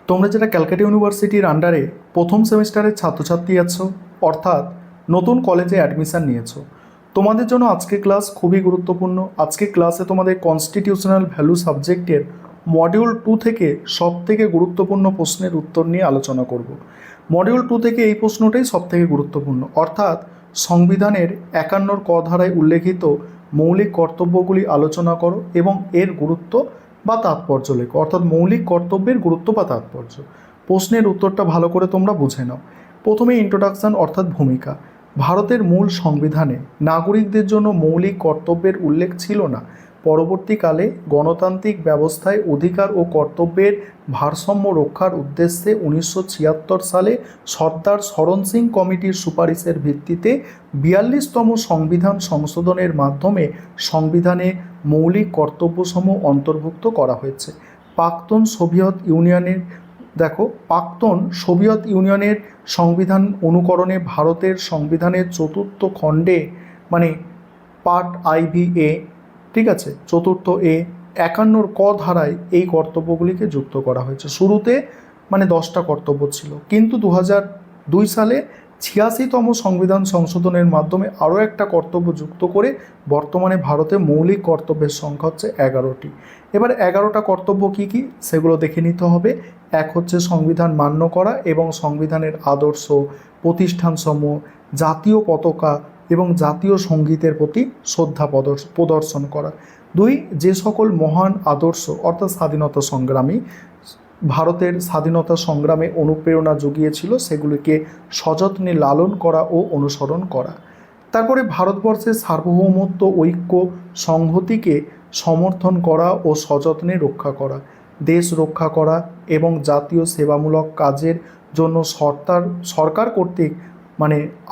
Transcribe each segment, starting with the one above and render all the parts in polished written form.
তোমরা যারা ক্যালকাটা ইউনিভার্সিটির আন্ডারে প্রথম সেমিস্টারের ছাত্রছাত্রী আছো, অর্থাৎ নতুন কলেজে অ্যাডমিশন নিয়েছো, তোমাদের জন্য আজকের ক্লাস খুবই গুরুত্বপূর্ণ। আজকের ক্লাসে তোমাদের কনস্টিটিউশনাল ভ্যালু সাবজেক্টের মডিউল 2 থেকে সব থেকে গুরুত্বপূর্ণ প্রশ্নের উত্তর নিয়ে আলোচনা করব। মডিউল 2 থেকে এই প্রশ্নটাই সব থেকে গুরুত্বপূর্ণ, অর্থাৎ সংবিধানের 51 ক ধারায় উল্লেখিত মৌলিক কর্তব্যগুলি আলোচনা করো এবং এর গুরুত্ব বা তাৎপর্য লেখো, অর্থাৎ মৌলিক কর্তব্যের গুরুত্ব বা তাৎপর্য। প্রশ্নের উত্তরটা ভালো করে তোমরা বুঝে নাও। প্রথমে ইন্ট্রোডাকশন অর্থাৎ ভূমিকা। ভারতের মূল সংবিধানে নাগরিকদের জন্য মৌলিক কর্তব্যের উল্লেখ ছিল না। পরবর্তীকালে গণতান্ত্রিক ব্যবস্থায় অধিকার ও কর্তব্যের ভারসাম্য রক্ষার উদ্দেশ্যে 1976 সালে সর্দার শরণ সিং কমিটির সুপারিশের ভিত্তিতে 42তম সংবিধান সংশোধনের মাধ্যমে সংবিধানে মৌলিক কর্তব্যসমূহ অন্তর্ভুক্ত করা হয়েছে। প্রাক্তন সোভিয়েত ইউনিয়নের সংবিধান অনুকরণে ভারতের সংবিধানের চতুর্থ খণ্ডে মানে পার্ট IV-A, ঠিক আছে, চতুর্থ এ 51 ক ধারায় এই কর্তব্যগুলিকে যুক্ত করা হয়েছে। শুরুতে 10টা কর্তব্য ছিল, কিন্তু 2002 সালে 86তম সংবিধান সংশোধনের মাধ্যমে আরও একটা কর্তব্য যুক্ত করে বর্তমানে ভারতে মৌলিক কর্তব্যের সংখ্যা হচ্ছে 11টি। এবার 11টা কর্তব্য কি কি সেগুলো দেখে নিতে হবে। এক হচ্ছে সংবিধান মান্য করা এবং সংবিধানের আদর্শ, প্রতিষ্ঠানসমূহ, জাতীয় পতাকা এবং জাতীয় সঙ্গীতের প্রতি শ্রদ্ধা প্রদর্শন করা। 2, যে সকল মহান আদর্শ অর্থাৎ স্বাধীনতা সংগ্রামী ভারতের স্বাধীনতা সংগ্রামে অনুপ্রেরণা জুগিয়েছিল সেগুলিকে সযত্নে লালন করা ও অনুসরণ করা। তারপরে ভারতবর্ষের সার্বভৌমত্ব, ঐক্য, সংহতিকে সমর্থন করা ও সযত্নে রক্ষা করা, দেশ রক্ষা করা এবং জাতীয় সেবামূলক কাজের জন্য সরকার কর্তৃক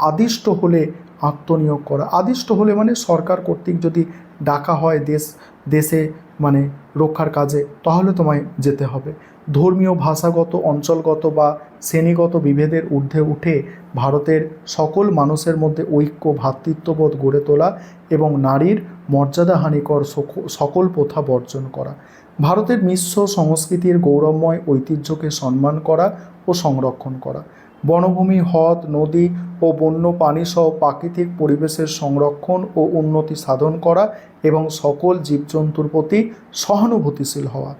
আদিষ্ট হলে আত্মনিয়োগ করা। আদিষ্ট হলে সরকার কর্তৃক যদি ডাকা হয় দেশে রক্ষার কাজে, তাহলে তোমায় যেতে হবে। ধর্মীয়, ভাষাগত, অঞ্চলগত বা শ্রেণীগত বিভেদের ঊর্ধ্বে উঠে ভারতের সকল মানুষের মধ্যে ঐক্য, ভ্রাতৃত্ববোধ গড়ে তোলা এবং নারীর মর্যাদাহানিকর সকল প্রথা বর্জন করা। ভারতের মিশ্র সংস্কৃতির গৌরবময় ঐতিহ্যকে সম্মান করা ও সংরক্ষণ করা। বনভূমি, হ্রদ, নদী ও বন্য প্রাণী সহ প্রাকৃতিক পরিবেশের সংরক্ষণ ও উন্নতি সাধন করা এবং সকল জীবজন্তুর প্রতি সহানুভূতিশীল হওয়া।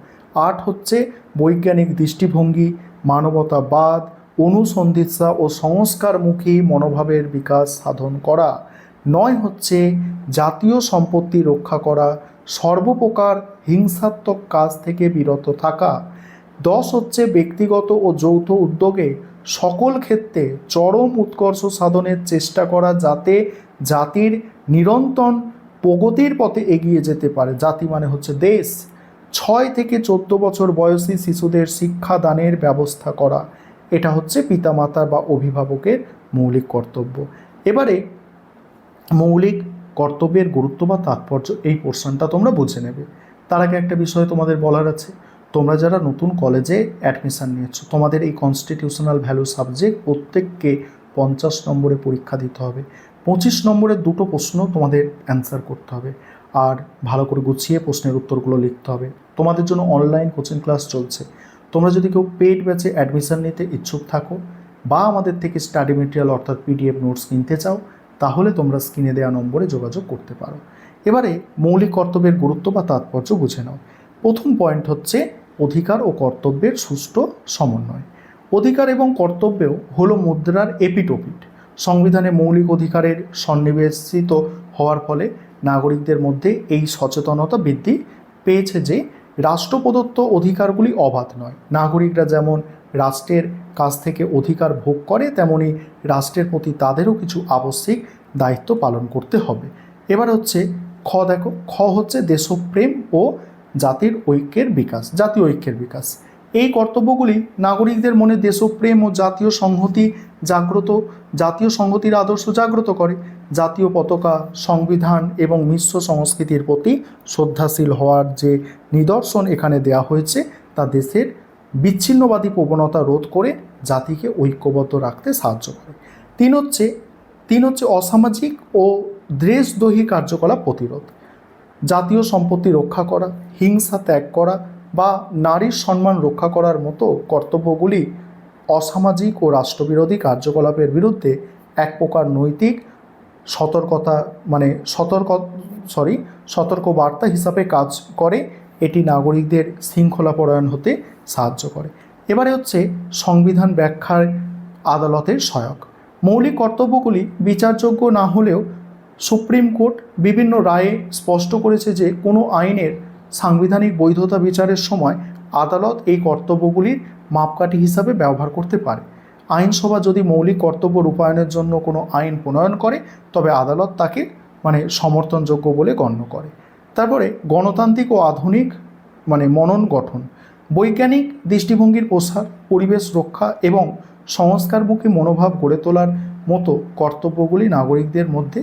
8 হচ্ছে বৈজ্ঞানিক দৃষ্টিভঙ্গি, মানবতাবাদ, অনুসন্ধিৎসা ও সংস্কারমুখী মনোভাবের বিকাশ সাধন করা। 9 হচ্ছে জাতীয় সম্পত্তি রক্ষা করা, সর্বপ্রকার হিংসাত্মক কাজ থেকে বিরত থাকা। 10 হচ্ছে ব্যক্তিগত ও যৌথ উদ্যোগে সকল ক্ষেত্রে চরম উৎকর্ষ সাধনের চেষ্টা করা, যাতে জাতির নিরন্তর প্রগতির পথে এগিয়ে যেতে পারে। জাতি হচ্ছে দেশ। 6 থেকে 14 বছর বয়সী শিশুদের শিক্ষাদানের ব্যবস্থা করা। এটা হচ্ছে পিতামাতা বা অভিভাবকের মৌলিক কর্তব্য। এবারে মৌলিক কর্তব্যের গুরুত্ব বা তাৎপর্য এই পোর্শনটা তোমরা বুঝে নেবে। তার আগে একটা বিষয় তোমাদের বলার আছে। তোমরা যারা নতুন কলেজে অ্যাডমিশান নিয়েছো, তোমাদের এই কনস্টিটিউশনাল ভ্যালু সাবজেক্ট প্রত্যেককে 50 নম্বরে পরীক্ষা দিতে হবে। 25 নম্বরের 2টো প্রশ্ন তোমাদের অ্যান্সার করতে হবে, আর ভালো করে গুছিয়ে প্রশ্নের উত্তরগুলো লিখতে হবে। তোমাদের জন্য অনলাইন কোচিং ক্লাস চলছে। তোমরা যদি কেউ পেইড ব্যাচে অ্যাডমিশান নিতে ইচ্ছুক থাকো বা আমাদের থেকে স্টাডি মেটেরিয়াল অর্থাৎ PDF নোটস কিনতে চাও, তাহলে তোমরা স্ক্রিনে দেওয়া নম্বরে যোগাযোগ করতে পারো। এবারে মৌলিক কর্তব্যের গুরুত্ব বা তাৎপর্য বুঝে নাও। প্রথম পয়েন্ট হচ্ছে অধিকার ও কর্তব্যের সুষ্ঠু সমন্বয়। অধিকার এবং কর্তব্য হলো মুদ্রার এপিটোপিট। সংবিধানে মৌলিক অধিকারের সন্নিবেশিত হওয়ার ফলে নাগরিকদের মধ্যে এই সচেতনতা বৃদ্ধি পেয়েছে যে রাষ্ট্র প্রদত্ত অধিকারগুলি অবাধ নয়। নাগরিকরা যেমন রাষ্ট্রের কাছ থেকে অধিকার ভোগ করে, তেমনি রাষ্ট্রের প্রতি তাদেরও কিছু আবশ্যিক দায়িত্ব পালন করতে হবে। এবার হচ্ছে খ হচ্ছে দেশপ্রেম ও জাতীয় ঐক্যের বিকাশ। এই কর্তব্যগুলি নাগরিকদের মনে দেশপ্রেম ও জাতীয় সংহতির আদর্শ জাগ্রত করে। জাতীয় পতাকা, সংবিধান এবং মিশ্র সংস্কৃতির প্রতি শ্রদ্ধাশীল হওয়ার যে নিদর্শন এখানে দেওয়া হয়েছে, তা দেশের বিচ্ছিন্নবাদী প্রবণতা রোধ করে জাতিকে ঐক্যবদ্ধ রাখতে সাহায্য করে। 3 হচ্ছে অসামাজিক ও দেশদ্রোহী কার্যকলাপ প্রতিরোধ। জাতীয় সম্পত্তি রক্ষা করা, হিংসা ত্যাগ করা বা নারীর সম্মান রক্ষা করার মতো কর্তব্যগুলি অসামাজিক ও রাষ্ট্রবিরোধী কার্যকলাপের বিরুদ্ধে এক প্রকার নৈতিক সতর্কতা মানে সতর্ক বার্তা হিসাবে কাজ করে। এটি নাগরিকদের শৃঙ্খলাপরায়ণ হতে সাহায্য করে। এবারে হচ্ছে সংবিধান ব্যাখ্যার আদালতের সহায়ক। মৌলিক কর্তব্যগুলি বিচারযোগ্য না হলেও সুপ্রিম কোর্ট বিভিন্ন রায়ে স্পষ্ট করেছে যে কোনো আইনের সাংবিধানিক বৈধতা বিচারের সময় আদালত এই কর্তব্যগুলির মাপকাঠি হিসাবে ব্যবহার করতে পারে। আইনসভা যদি মৌলিক কর্তব্য রূপায়ণের জন্য কোনো আইন প্রণয়ন করে তবে আদালত তাকে সমর্থনযোগ্য বলে গণ্য করে। তারপরে গণতান্ত্রিক ও আধুনিক মনন গঠন, বৈজ্ঞানিক দৃষ্টিভঙ্গির প্রসার, পরিবেশ রক্ষা এবং সংস্কারমুখী মনোভাব গড়ে তোলার মতো কর্তব্যগুলি নাগরিকদের মধ্যে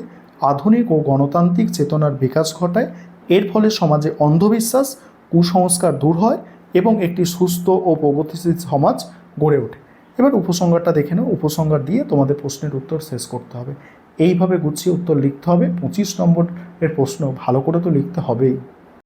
আধুনিক ও গণতান্ত্রিক চেতনার বিকাশ ঘটায়। এর ফলে সমাজে অন্ধবিশ্বাস, কুসংস্কার দূর হয় এবং একটি সুস্থ ও প্রগতিশীল সমাজ গড়ে ওঠে। এবার উপসংহারটা দেখে নাও। উপসংহার দিয়ে তোমাদের প্রশ্নের উত্তর শেষ করতে হবে। এইভাবে গুছিয়ে উত্তর লিখতে হবে। 25 নম্বরের প্রশ্ন ভালো করে তো লিখতে হবেই।